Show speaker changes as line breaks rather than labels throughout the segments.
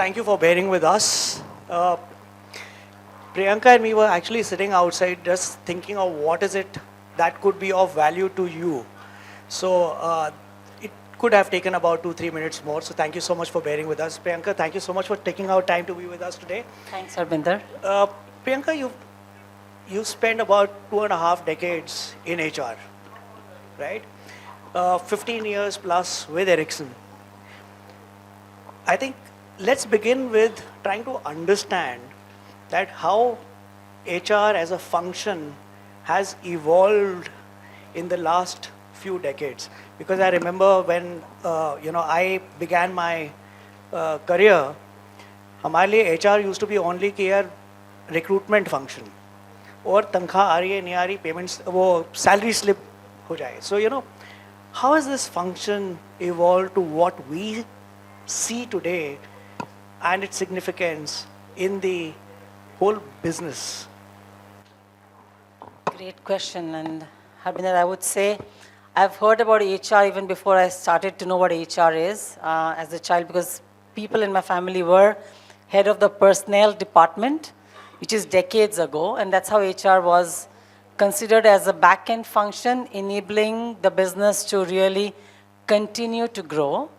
thank you for bearing with us. Priyanka and me were actually sitting outside just thinking of what is it that could be of value to you. So it could have taken about 2-3 minutes more. So thank you so much for bearing with us. Priyanka, thank you so much for taking out time to be with us today.
Thanks, Harbinder.
Priyanka, you spent about 2.5 decades in HR, right? 15 years plus with Ericsson. I think let's begin with trying to understand that how HR as a function has evolved in the last few decades. Because I remember when I began my career, हमारे लिए HR used to be only कि यार recruitment function और तनख्वाह आ रही है नहीं आ रही payments वो salary slip हो जाए. So how has this function evolved to what we see today and its significance in the whole business?
Great question. And Harbinder, I would say I've heard about HR even before I started to know what HR is as a child, because people in my family were head of the personnel department, which is decades ago. And that's how HR was considered as a back-end function, enabling the business to really continue to grow.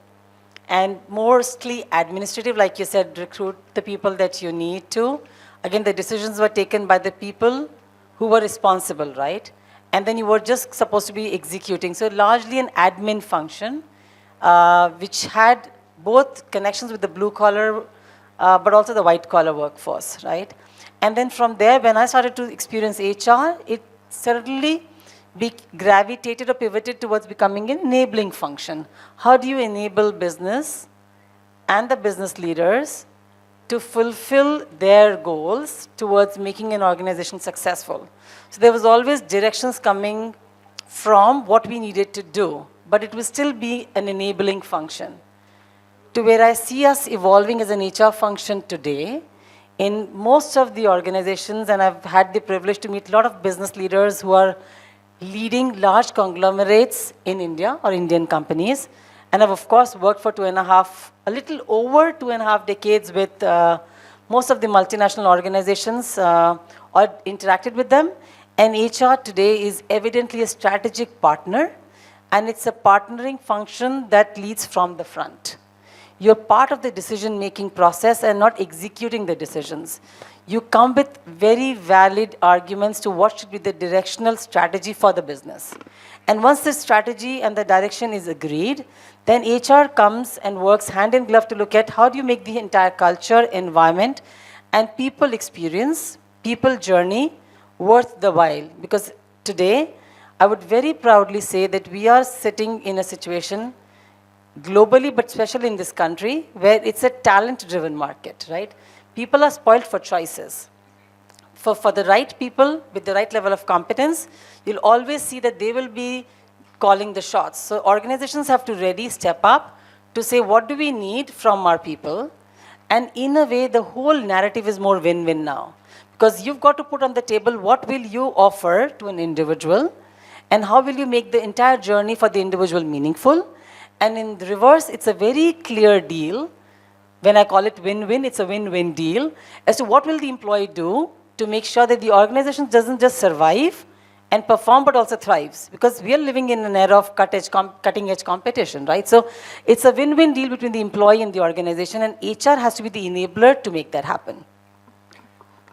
And mostly administrative, like you said, recruit the people that you need to. Again, the decisions were taken by the people who were responsible, right? And then you were just supposed to be executing. So largely an admin function, which had both connections with the blue collar, but also the white collar workforce, right? And then from there, when I started to experience HR, it certainly gravitated or pivoted towards becoming an enabling function. How do you enable business and the business leaders to fulfill their goals towards making an organization successful? So there was always directions coming from what we needed to do, but it will still be an enabling function. To where I see us evolving as an HR function today, in most of the organizations, and I've had the privilege to meet a lot of business leaders who are leading large conglomerates in India or Indian companies. And I've, of course, worked for a little over 2.5 decades with most of the multinational organizations or interacted with them. And HR today is evidently a strategic partner, and it's a partnering function that leads from the front. You're part of the decision-making process and not executing the decisions. You come with very valid arguments to what should be the directional strategy for the business. And once the strategy and the direction is agreed, then HR comes and works hand in glove to look at how do you make the entire culture, environment, and people experience, people journey worth the while. Because today, I would very proudly say that we are sitting in a situation globally, but especially in this country, where it's a talent-driven market, right? People are spoiled for choices. For the right people with the right level of competence, you'll always see that they will be calling the shots. So organizations have to really step up to say, what do we need from our people? And in a way, the whole narrative is more win-win now. Because you've got to put on the table, what will you offer to an individual? And how will you make the entire journey for the individual meaningful? And in the reverse, it's a very clear deal. When I call it win-win, it's a win-win deal as to what will the employee do to make sure that the organization doesn't just survive and perform, but also thrives. Because we are living in an era of cutting-edge competition, right? So it's a win-win deal between the employee and the organization, and HR has to be the enabler to make that happen.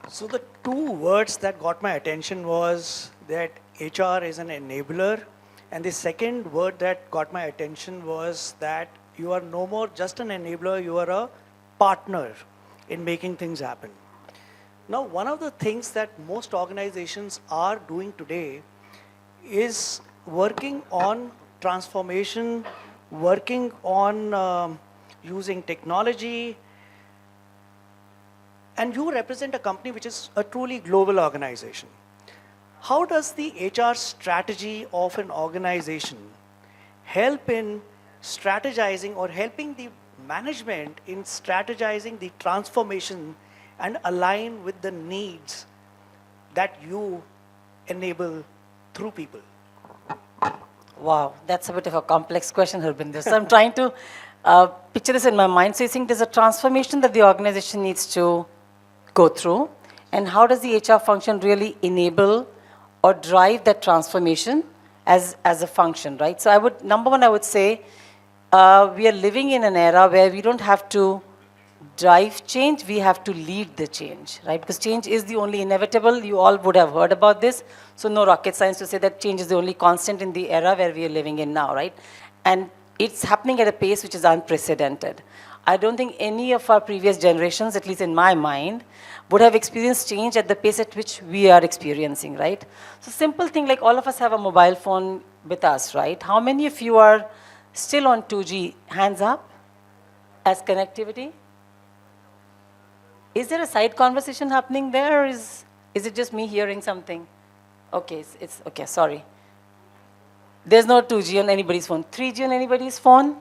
So the two words that got my attention was that HR is an enabler, and the second word that got my attention was that you are no more just an enabler, you are a partner in making things happen. Now, one of the things that most organizations are doing today is working on transformation, working on using technology, and you represent a company which is a truly global organization. How does the HR strategy of an organization help in strategizing or helping the management in strategizing the transformation and align with the needs that you enable through people?
Wow, that's a bit of a complex question, Harbinder. So I'm trying to Picture this in my mind. So you think there's a transformation that the organization needs to go through, and how does the HR function really enable or drive that transformation as a function, right? So number one, I would say we are living in an era where we don't have to drive change, we have to lead the change, right? Because change is the only inevitable. You all would have heard about this. So no rocket science to say that change is the only constant in the era where we are living in now, right? And it's happening at a pace which is unprecedented. I don't think any of our previous generations, at least in my mind, would have experienced change at the pace at which we are experiencing, right? So simple thing like all of us have a mobile phone with us, right? How many of you are still on 2G? Hands up as connectivity? Is there a side conversation happening there, or is it just me hearing something? Okay, it's okay, sorry. There's no 2G on anybody's phone. 3G on anybody's phone?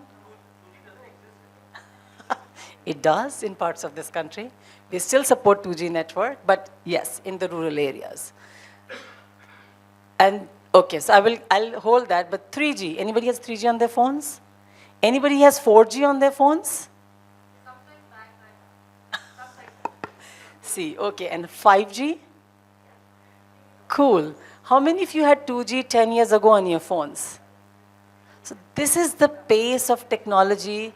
It does in parts of this country. We still support 2G network, but yes, in the rural areas. And okay, so I'll hold that, but 3G, anybody has 3G on their phones? Anybody has 4G on their phones? See, okay, and 5G? Cool. How many of you had 2G 10 years ago on your phones? So this is the pace of technology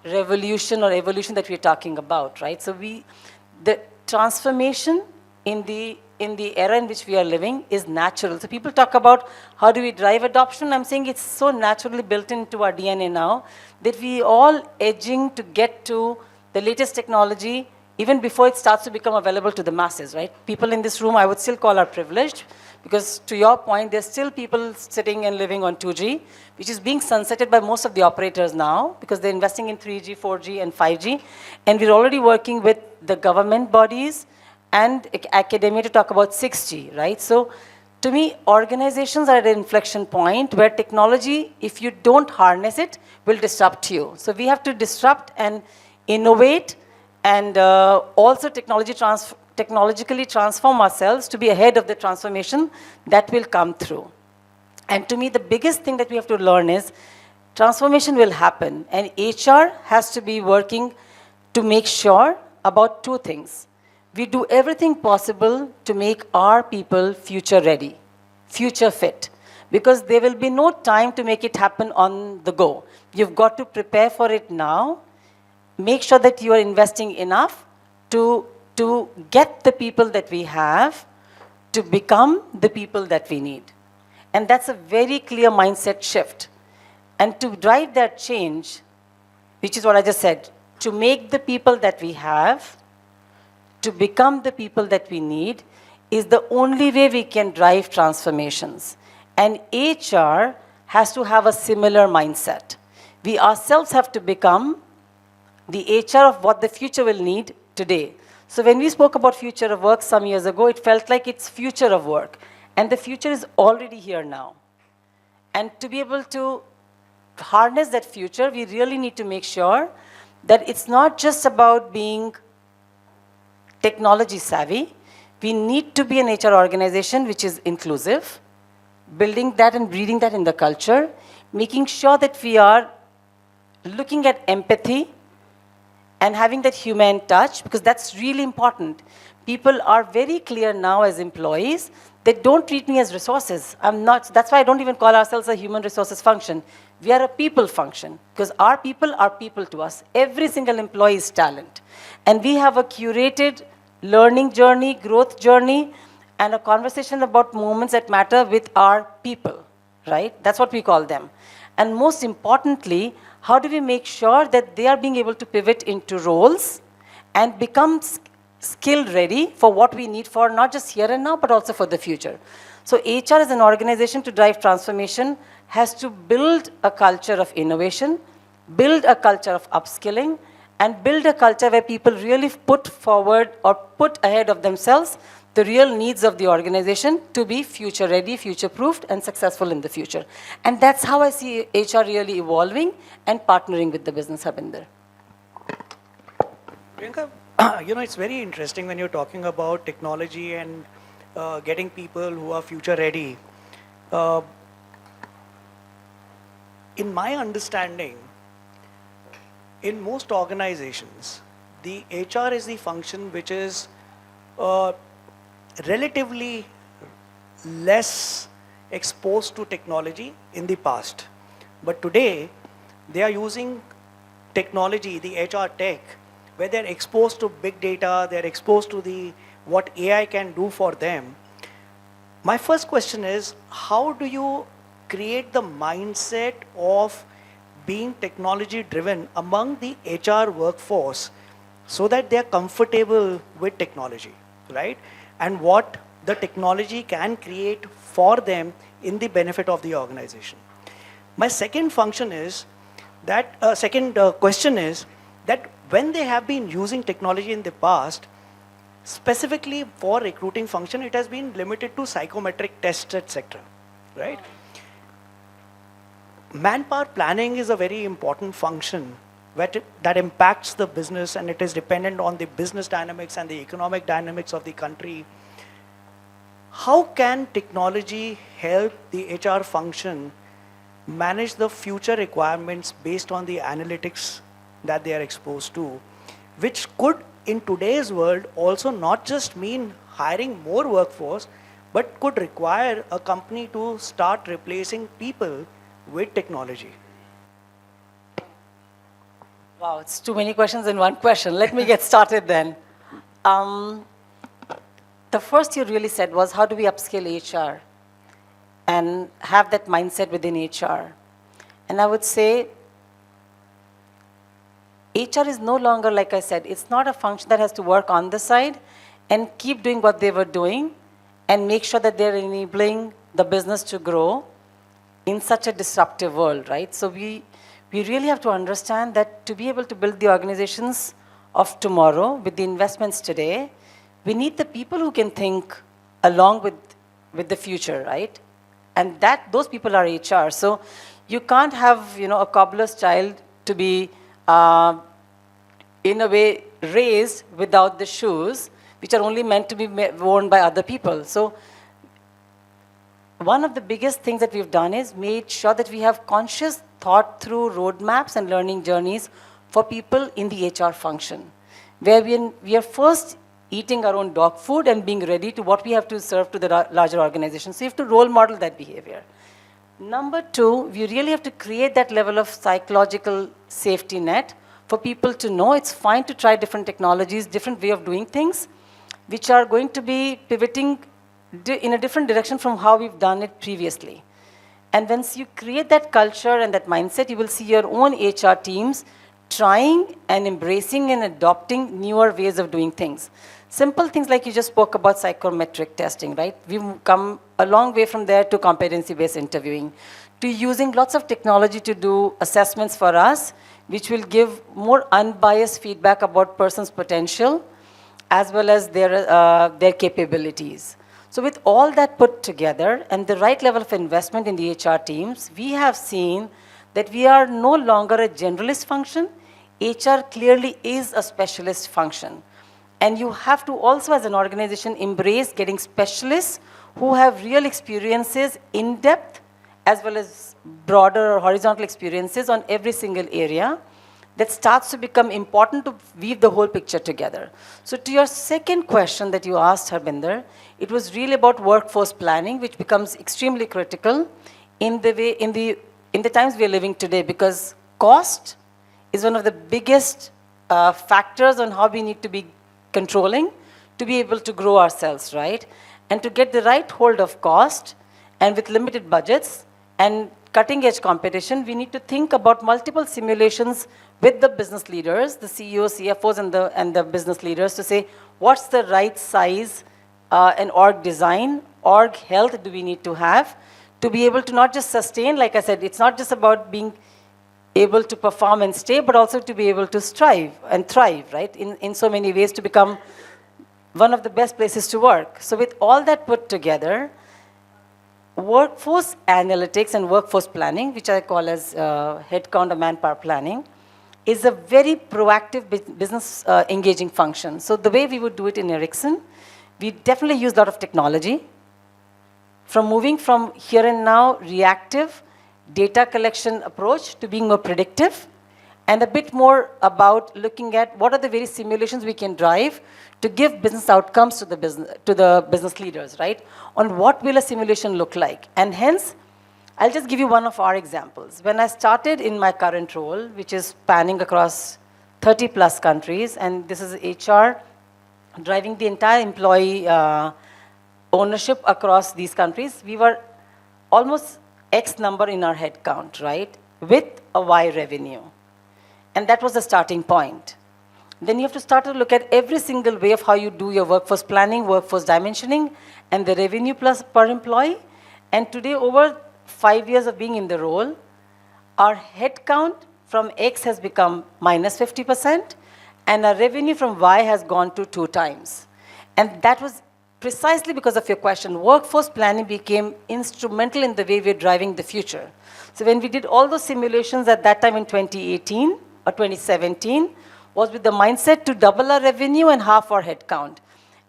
revolution or evolution that we're talking about, right? So the transformation in the era in which we are living is natural. So people talk about how do we drive adoption. I'm saying it's so naturally built into our DNA now that we all edging to get to the latest technology even before it starts to become available to the masses, right? People in this room I would still call are privileged, because to your point, there's still people sitting and living on 2G, which is being sunsetted by most of the operators now, because they're investing in 3G, 4G, and 5G. And we're already working with the government bodies and academia to talk about 6G, right? So to me, organizations are at an inflection point where technology, if you don't harness it, will disrupt you. So we have to disrupt and innovate, and also technologically transform ourselves to be ahead of the transformation that will come through. And to me, the biggest thing that we have to learn is transformation will happen, and HR has to be working to make sure about two things. We do everything possible to make our people future ready, future fit, because there will be no time to make it happen on the go. You've got to prepare for it now. Make sure that you are investing enough to get the people that we have to become the people that we need. And that's a very clear mindset shift. And to drive that change, which is what I just said, to make the people that we have, to become the people that we need, is the only way we can drive transformations. And HR has to have a similar mindset. We ourselves have to become the HR of what the future will need today. So when we spoke about future of work some years ago, it felt like it's future of work. And the future is already here now. And to be able to harness that future, we really need to make sure that it's not just about being technology savvy. We need to be an HR organization which is inclusive, building that and breeding that in the culture, making sure that we are looking at empathy and having that human touch, because that's really important. People are very clear now as employees, they don't treat me as resources. That's why I don't even call ourselves a human resources function. We are a people function, because our people are people to us. Every single employee is talent. And we have a curated learning journey, growth journey, and a conversation about moments that matter with our people, right? That's what we call them. And most importantly, how do we make sure that they are being able to pivot into roles and become skill ready for what we need for not just here and now, but also for the future. So HR as an organization to drive transformation has to build a culture of innovation, build a culture of upskilling, and build a culture where people really put forward or put ahead of themselves the real needs of the organization to be future ready, future proofed, and successful in the future. And that's how I see HR really evolving and partnering with the business, Harbinder.
Priyanka, it's very interesting when you're talking about technology and getting people who are future ready. In my understanding, in most organizations, the HR is the function which is uh, relatively less exposed to technology in the past. But today, they are using technology, the HR tech, where they're exposed to big data, they're exposed to the what AI can do for them. My first question is, how do you create the mindset of being technology driven among the HR workforce so that they're comfortable with technology, right? And what the technology can create for them in the benefit of the organization. My second function is that, second question is that when they have been using technology in the past, specifically for recruiting function, it has been limited to psychometric tests, etc., right? Manpower planning is a very important function that impacts the business, and it is dependent on the business dynamics and the economic dynamics of the country. How can technology help the HR function manage the future requirements based on the analytics that they are exposed to, which could, in today's world, also not just mean hiring more workforce, but could require a company to start replacing people with technology?
Wow, it's too many questions in one question. Let me get started then. The first you really said was, how do we upscale HR and have that mindset within HR? And I would say, HR is no longer, like I said, it's not a function that has to work on the side and keep doing what they were doing and make sure that they're enabling the business to grow in such a disruptive world, right? So we really have to understand that to be able to build the organizations of tomorrow with the investments today, we need the people who can think along with the future, right? And those people are HR. So you can't have, a cobbler's child to be, in a way, raised without the shoes, which are only meant to be worn by other people. So one of the biggest things that we've done is made sure that we have conscious thought through roadmaps and learning journeys for people in the HR function, where we are first eating our own dog food and being ready to what we have to serve to the larger organization. So you have to role model that behavior. Number two, we really have to create that level of psychological safety net for people to know it's fine to try different technologies, different way of doing things, which are going to be pivoting in a different direction from how we've done it previously. And once you create that culture and that mindset, you will see your own HR teams trying and embracing and adopting newer ways of doing things. Simple things like you just spoke about psychometric testing, right? We've come a long way from there to competency-based interviewing, to using lots of technology to do assessments for us, which will give more unbiased feedback about person's potential as well as their capabilities. So with all that put together and the right level of investment in the HR teams, we have seen that we are no longer a generalist function. HR clearly is a specialist function. And you have to also, as an organization, embrace getting specialists who have real experiences in depth, as well as broader or horizontal experiences on every single area. That starts to become important to weave the whole picture together. So to your second question that you asked, Harbinder, it was really about workforce planning, which becomes extremely critical in the times we are living today, because cost is one of the biggest factors on how we need to be controlling to be able to grow ourselves, right? And to get the right hold of cost, and with limited budgets and cutting-edge competition, we need to think about multiple simulations with the business leaders, the CEOs, CFOs, and the business leaders to say, what's the right size and org design, org health do we need to have to be able to not just sustain, like I said, it's not just about being able to perform and stay, but also to be able to strive and thrive, right? In so many ways to become one of the best places to work. So with all that put together, workforce analytics and workforce planning, which I call as headcount or manpower planning, is a very proactive business engaging function. So the way we would do it in Ericsson, we definitely use a lot of technology. From moving from here and now reactive data collection approach to being more predictive, and a bit more about looking at what are the various simulations we can drive to give business outcomes to the business leaders, right? On what will a simulation look like? And hence, I'll just give you one of our examples. When I started in my current role, which is spanning across 30 plus countries, and this is HR, driving the entire employee ownership across these countries, we were almost X number in our headcount, right? With a Y revenue. And that was the starting point. Then you have to start to look at every single way of how you do your workforce planning, workforce dimensioning, and the revenue plus per employee. And today, over 5 years of being in the role, our headcount from X has become minus 50%, and our revenue from Y has gone to 2 times. And that was precisely because of your question. Workforce planning became instrumental in the way we're driving the future. So when we did all those simulations at that time in 2018 or 2017, was with the mindset to double our revenue and half our headcount.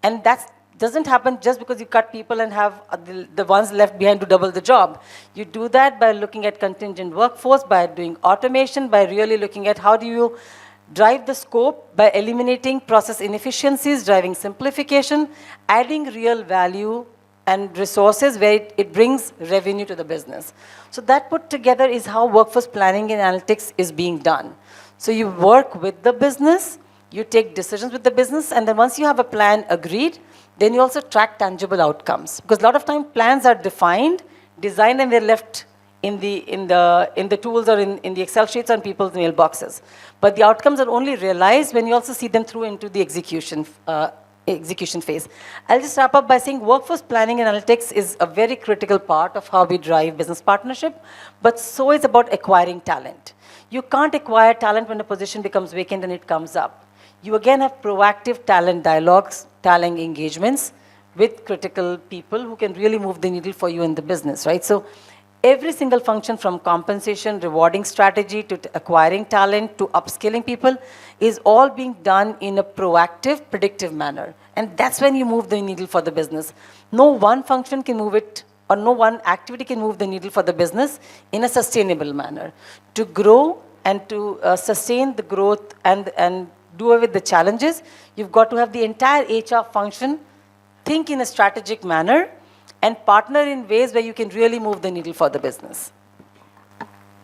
And that doesn't happen just because you cut people and have the ones left behind to double the job. You do that by looking at contingent workforce, by doing automation, by really looking at how do you drive the scope by eliminating process inefficiencies, driving simplification, adding real value and resources where it brings revenue to the business. So that put together is how workforce planning and analytics is being done. So you work with the business, you take decisions with the business, and then once you have a plan agreed, then you also track tangible outcomes. Because a lot of times plans are defined, designed, and they're left in the tools or in the Excel sheets on people's mailboxes. But the outcomes are only realized when you also see them through into the execution phase. I'll just wrap up by saying workforce planning and analytics is a very critical part of how we drive business partnership, but so is about acquiring talent. You can't acquire talent when a position becomes vacant and it comes up. You again have proactive talent dialogues, talent engagements with critical people who can really move the needle for you in the business, right? So every single function from compensation, rewarding strategy, to acquiring talent, to upskilling people is all being done in a proactive, predictive manner. And that's when you move the needle for the business. No one function can move it, or no one activity can move the needle for the business in a sustainable manner. To grow and to sustain the growth and do away with the challenges, you've got to have the entire HR function think in a strategic manner and partner in ways where you can really move the needle for the business.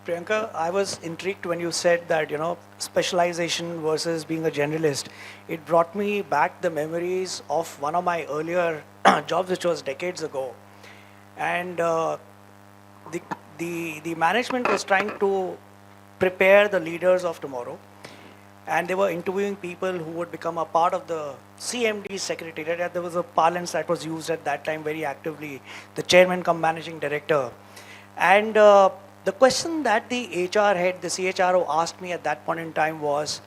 Priyanka, I was intrigued when you said that, specialization versus being a generalist. It brought me back the memories of one of my earlier jobs, which was decades ago. And the management was trying to prepare the leaders of tomorrow. And they were interviewing people who would become a part of the CMD secretariat. There was a parlance that was used at that time very actively, the chairman come managing director. And the question that the HR head, the CHRO asked me at that point in time was,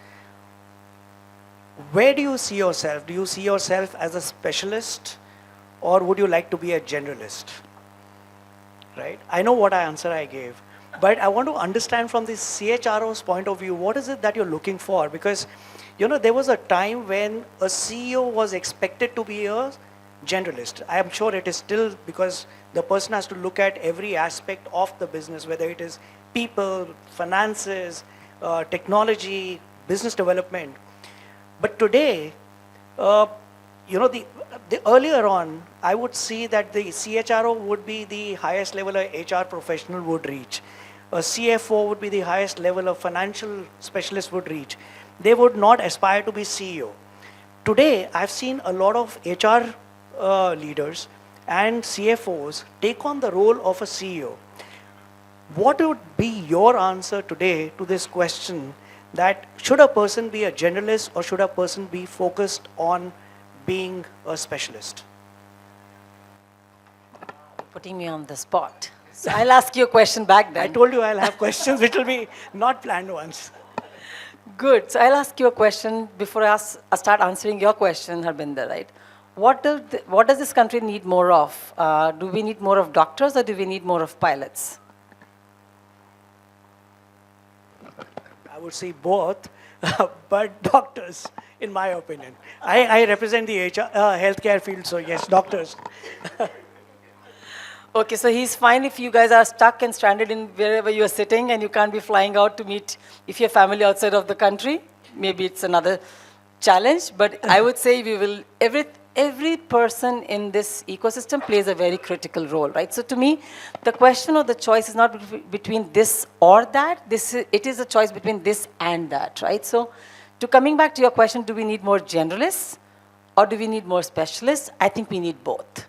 where do you see yourself? Do you see yourself as a specialist, or would you like to be a generalist? Right? I know what answer I gave. But I want to understand from the CHRO's point of view, what is it that you're looking for? Because, there was a time when a CEO was expected to be a generalist. I am sure it is still, because the person has to look at every aspect of the business, whether it is people, finances, technology, business development. But today, the earlier on, I would see that the CHRO would be the highest level a HR professional would reach. A CFO would be the highest level a financial specialist would reach. They would not aspire to be CEO. Today, I've seen a lot of HR leaders and CFOs take on the role of a CEO. What would be your answer today to this question that should a person be a generalist or should a person be focused on being a specialist?
Putting me on the spot. So I'll ask you a question back then.
I told you I'll have questions which will be not planned ones.
Good. So I'll ask you a question before I start answering your question, Harbinder, right? What does this country need more of? Do we need more of doctors or do we need more of pilots?
I would say both, but doctors, in my opinion. I represent the healthcare field, so yes, doctors.
Okay, so he's fine if you guys are stuck and stranded in wherever you're sitting and you can't be flying out to meet if your family outside of the country. Maybe it's another challenge, but I would say we will, every person in this ecosystem plays a very critical role, right? So to me, the question or the choice is not between this or that. It is a choice between this and that, right? So to coming back to your question, do we need more generalists or do we need more specialists? I think we need both.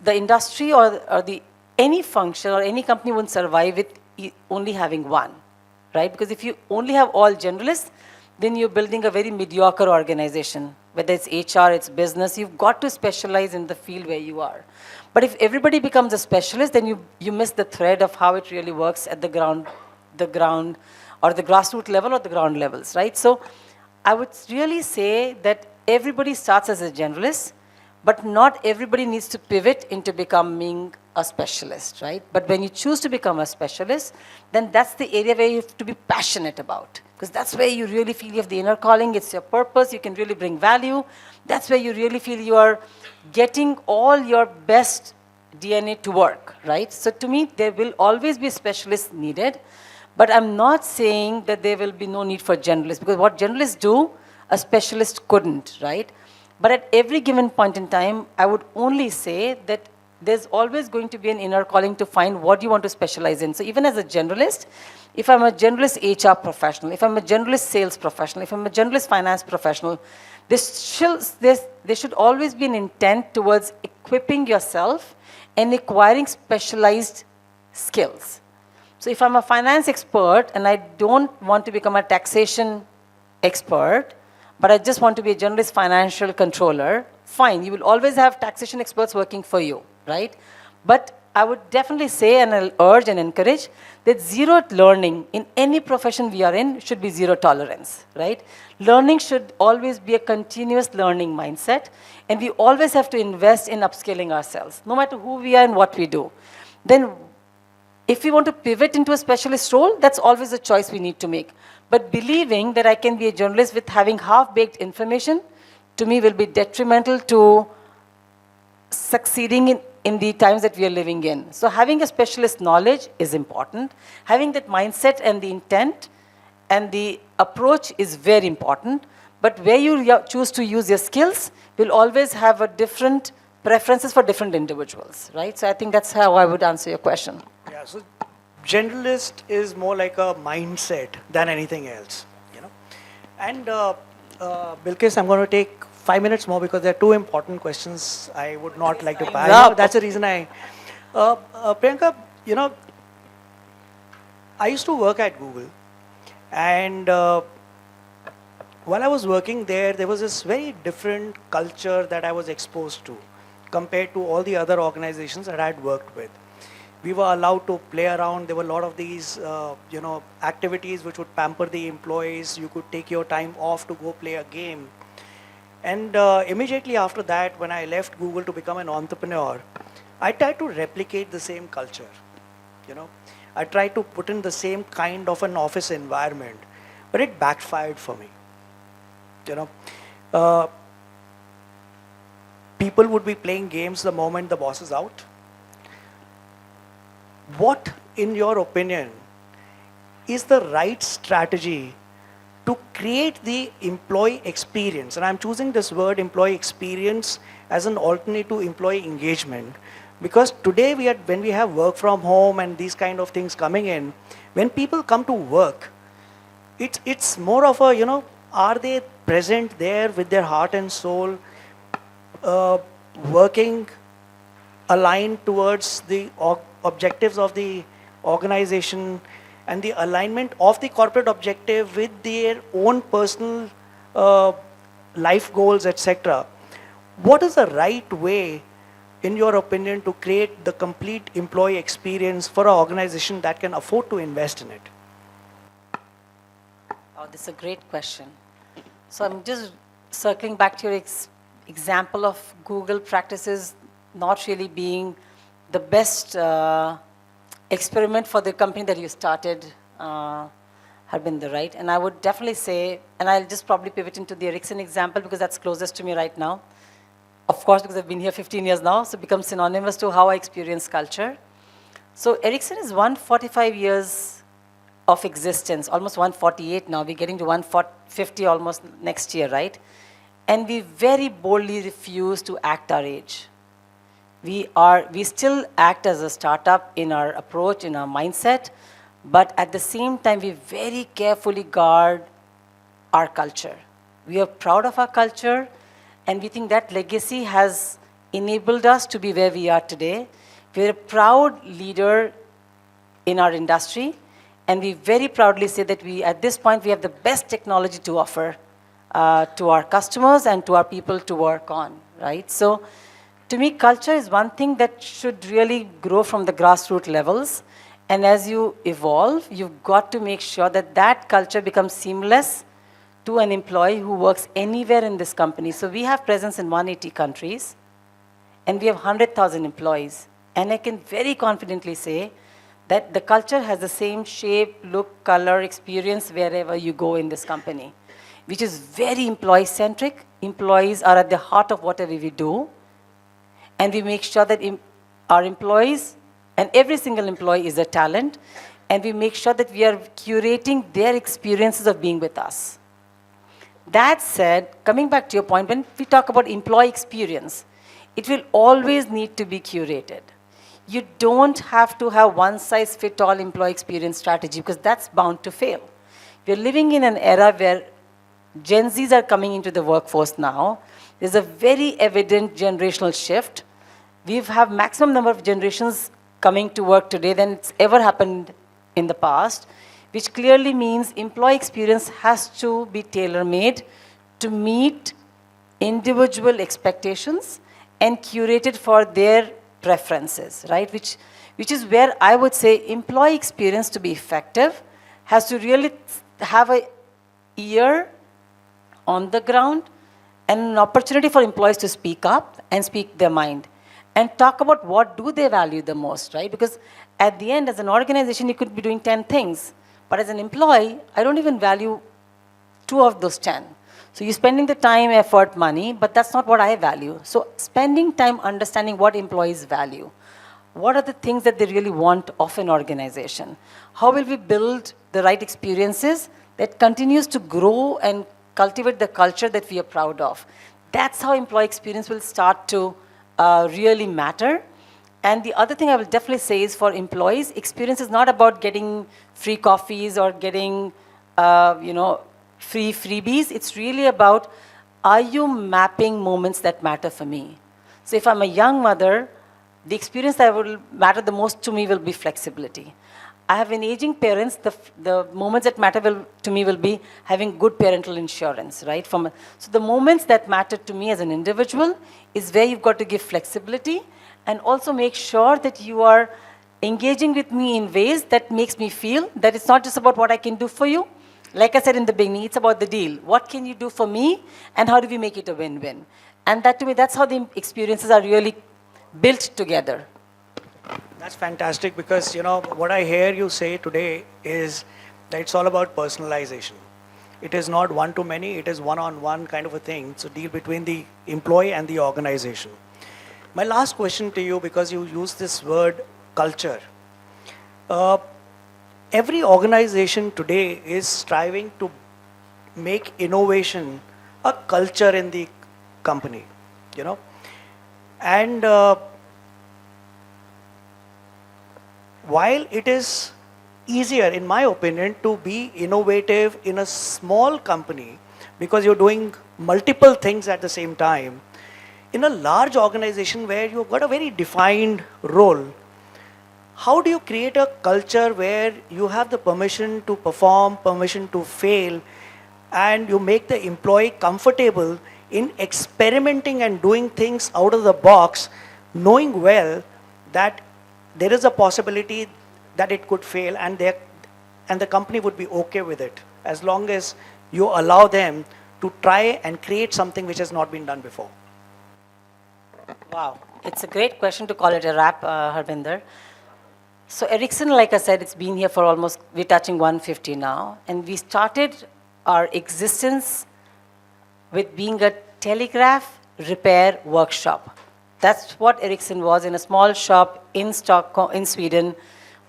The industry or the any function or any company won't survive with only having one, right? Because if you only have all generalists, then you're building a very mediocre organization. Whether it's HR, it's business, you've got to specialize in the field where you are. But if everybody becomes a specialist, then you miss the thread of how it really works at the ground or the grassroots level or the ground levels, right? So I would really say that everybody starts as a generalist, but not everybody needs to pivot into becoming a specialist, right? But when you choose to become a specialist, then that's the area where you have to be passionate about. Because that's where you really feel you have the inner calling, it's your purpose, you can really bring value. That's where you really feel you are getting all your best DNA to work, right? So to me, there will always be specialists needed, but I'm not saying that there will be no need for generalists, because what generalists do, a specialist couldn't, right? But at every given point in time, I would only say that there's always going to be an inner calling to find what you want to specialize in. So even as a generalist, if I'm a generalist HR professional, if I'm a generalist sales professional, if I'm a generalist finance professional, there should always be an intent towards equipping yourself and acquiring specialized skills. So if I'm a finance expert and I don't want to become a taxation expert, but I just want to be a generalist financial controller, fine, you will always have taxation experts working for you, right? But I would definitely say, and I'll urge and encourage, that zero learning in any profession we are in should be zero tolerance, right? Learning should always be a continuous learning mindset, and we always have to invest in upskilling ourselves, no matter who we are and what we do. Then if we want to pivot into a specialist role, that's always a choice we need to make. But believing that I can be a journalist with having half-baked information, to me, will be detrimental to succeeding in the times that we are living in. So having a specialist knowledge is important. Having that mindset and the intent and the approach is very important. But where you choose to use your skills will always have a different preferences for different individuals, right? So I think that's how I would answer your question.
Yeah, so generalist is more like a mindset than anything else, you know. And Bilkis, I'm going to take 5 minutes more because there are two important questions I would not like to pass. That's the reason Priyanka, you know, I used to work at Google, and while I was working there, there was this very different culture that I was exposed to compared to all the other organizations that I had worked with. We were allowed to play around. There were a lot of these, you know, activities which would pamper the employees. You could take your time off to go play a game. And immediately after that, when I left Google to become an entrepreneur, I tried to replicate the same culture. You know, I tried to put in the same kind of an office environment, but it backfired for me. You know, people would be playing games the moment the boss is out. What, in your opinion, is the right strategy to create the employee experience? And I'm choosing this word employee experience as an alternate to employee engagement, because today when we have work from home and these kind of things coming in, when people come to work, it's more of a, you know, are they present there with their heart and soul, working aligned towards the objectives of the organization and the alignment of the corporate objective with their own personal life goals, etc. What is the right way, in your opinion, to create the complete employee experience for an organization that can afford to invest in it?
Oh, this is a great question. So I'm just circling back to your example of Google practices not really being the best experiment for the company that you started, Harbinder, right? And I would definitely say, and I'll just probably pivot into the Ericsson example because that's closest to me right now. of course, because I've been here 15 years now, so it becomes synonymous to how I experience culture. So Ericsson is 145 years of existence, almost 148 now. We're getting to 150 almost next year, right? And we very boldly refuse to act our age. We still act as a startup in our approach, in our mindset, but at the same time, we very carefully guard our culture. We are proud of our culture, and we think that legacy has enabled us to be where we are today. We're a proud leader in our industry, and we very proudly say that at this point, we have the best technology to offer to our customers and to our people to work on, right? So, to me, culture is one thing that should really grow from the grassroots levels. And as you evolve, you've got to make sure that that culture becomes seamless to an employee who works anywhere in this company. So we have presence in 180 countries, and we have 100,000 employees. And I can very confidently say that the culture has the same shape, look, color, experience wherever you go in this company, which is very employee-centric. Employees are at the heart of whatever we do. And we make sure that our employees, and every single employee is a talent, and we make sure that we are curating their experiences of being with us. That said, coming back to your point, when we talk about employee experience, it will always need to be curated. You don't have to have one-size-fits-all employee experience strategy, because that's bound to fail. We're living in an era where Gen Zs are coming into the workforce now. There's a very evident generational shift. We have maximum number of generations coming to work today than it's ever happened in the past, which clearly means employee experience has to be tailor-made to meet individual expectations and curated for their preferences, right? Which is where I would say employee experience to be effective has to really have an ear on the ground and an opportunity for employees to speak up and speak their mind and talk about what do they value the most, right? Because at the end, as an organization, you could be doing 10 things. But as an employee, I don't even value 2 of those 10. So you're spending the time, effort, money, but that's not what I value. So spending time understanding what employees value. What are the things that they really want of an organization? How will we build the right experiences that continues to grow and cultivate the culture that we are proud of? That's how employee experience will start to really matter. And the other thing I will definitely say is for employees, experience is not about getting free coffees or getting, free freebies. It's really about, are you mapping moments that matter for me? So if I'm a young mother, the experience that will matter the most to me will be flexibility. I have an aging parents, the moments that matter to me will be having good parental insurance, right? So the moments that matter to me as an individual is where you've got to give flexibility and also make sure that you are engaging with me in ways that makes me feel that it's not just about what I can do for you. Like I said in the beginning, it's about the deal. What can you do for me and how do we make it a win-win? And that to me, that's how the experiences are really built together.
That's fantastic because, what I hear you say today is that it's all about personalization. It is not one-to-many, it is one-on-one kind of a thing. It's a deal between the employee and the organization. My last question to you, because you use this word culture. Every organization today is striving to make innovation a culture in the company, And while it is easier, in my opinion, to be innovative in a small company because you're doing multiple things at the same time, in a large organization where you've got a very defined role, how do you create a culture where you have the permission to perform, permission to fail, and you make the employee comfortable in experimenting and doing things out of the box, knowing well that there is a possibility that it could fail and the company would be okay with it, as long as you allow them to try and create something which has not been done before?
Wow, it's a great question to call it a wrap, Harbinder. So Ericsson, like I said, it's been here for we're touching 150 now. And we started our existence with being a telegraph repair workshop. That's what Ericsson was, in a small shop in Stockholm, in Sweden,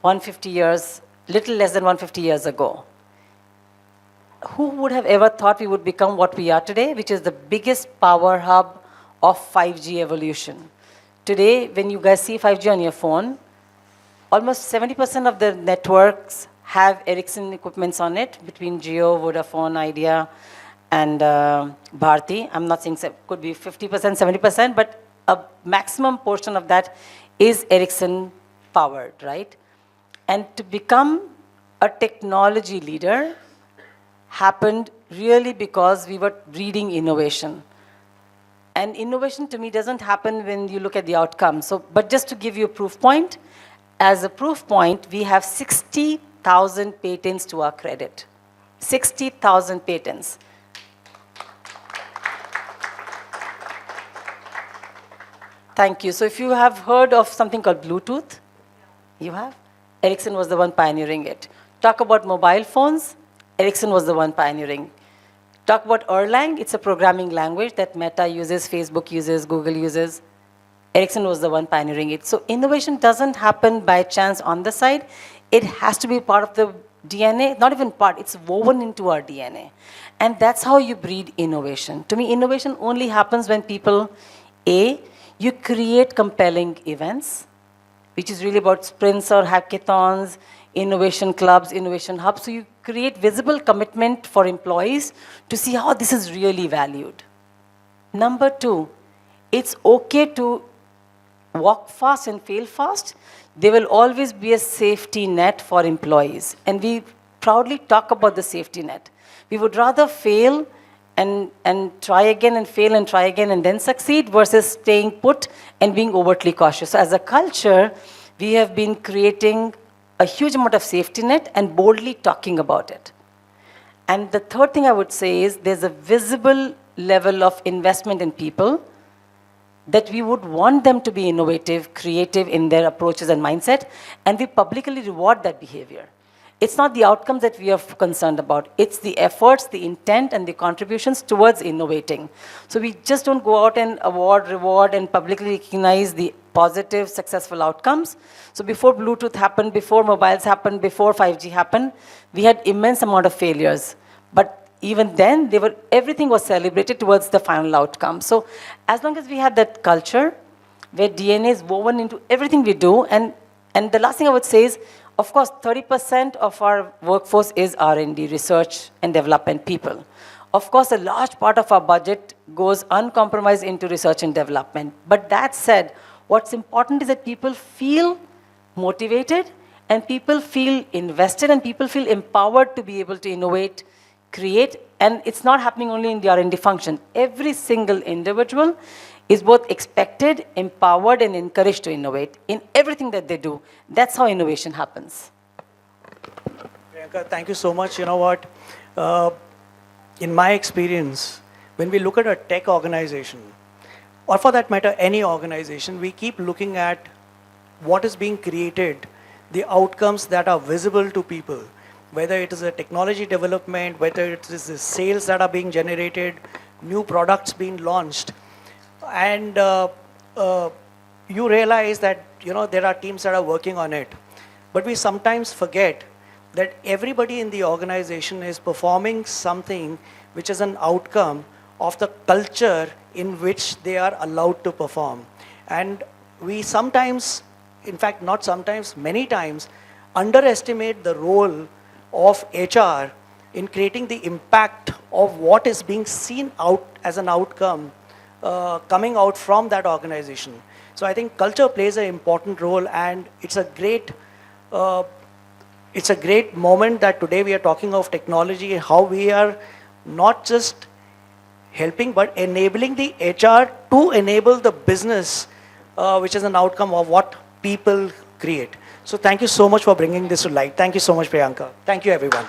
150 years, little less than 150 years ago. Who would have ever thought we would become what we are today, which is the biggest power hub of 5G evolution? Today, when you guys see 5G on your phone, almost 70% of the networks have Ericsson equipments on it, between Jio, Vodafone, Idea, and Bharti. I'm not saying it could be 50%, 70%, but a maximum portion of that is Ericsson powered, right? And to become a technology leader happened really because we were breeding innovation. And innovation to me doesn't happen when you look at the outcome. So, but just to give you a proof point, as a proof point, we have 60,000 patents to our credit. 60,000 patents. Thank you. So if you have heard of something called Bluetooth, you have? Ericsson was the one pioneering it. Talk about mobile phones, Ericsson was the one pioneering. Talk about Erlang, it's a programming language that Meta uses, Facebook uses, Google uses. Ericsson was the one pioneering it. So innovation doesn't happen by chance on the side. It has to be part of the DNA, not even part, it's woven into our DNA. And that's how you breed innovation. To me, innovation only happens when people, A, you create compelling events, which is really about sprints or hackathons, innovation clubs, innovation hubs. So you create visible commitment for employees to see how this is really valued. Number two, it's okay to walk fast and fail fast. There will always be a safety net for employees. And we proudly talk about the safety net. We would rather fail and try again and fail and try again and then succeed versus staying put and being overtly cautious. So as a culture, we have been creating a huge amount of safety net and boldly talking about it. And the third thing I would say is there's a visible level of investment in people that we would want them to be innovative, creative in their approaches and mindset, and we publicly reward that behavior. It's not the outcomes that we are concerned about. It's the efforts, the intent, and the contributions towards innovating. So we just don't go out and award, reward, and publicly recognize the positive, successful outcomes. So before Bluetooth happened, before mobiles happened, before 5G happened, we had immense amount of failures. But even then, everything was celebrated towards the final outcome. So as long as we have that culture where DNA is woven into everything we do, and the last thing I would say is, of course, 30% of our workforce is R&D, research and development people. Of course, a large part of our budget goes uncompromised into research and development. But that said, what's important is that people feel motivated and people feel invested and people feel empowered to be able to innovate, create, and it's not happening only in the R&D function. Every single individual is both expected, empowered, and encouraged to innovate in everything that they do. That's how innovation happens.
Priyanka, thank you so much. You know what? In my experience, when we look at a tech organization, or for that matter, any organization, we keep looking at what is being created, the outcomes that are visible to people, whether it is a technology development, whether it is the sales that are being generated, new products being launched. And you realize that there are teams that are working on it. But we sometimes forget that everybody in the organization is performing something which is an outcome of the culture in which they are allowed to perform. And we sometimes, in fact not sometimes, many times, underestimate the role of HR in creating the impact of what is being seen out as an outcome coming out from that organization. So I think culture plays an important role, and it's a great moment that today we are talking of technology, how we are not just helping but enabling the HR to enable the business, which is an outcome of what people create. So thank you so much for bringing this to light. Thank you so much, Priyanka. Thank you, everyone.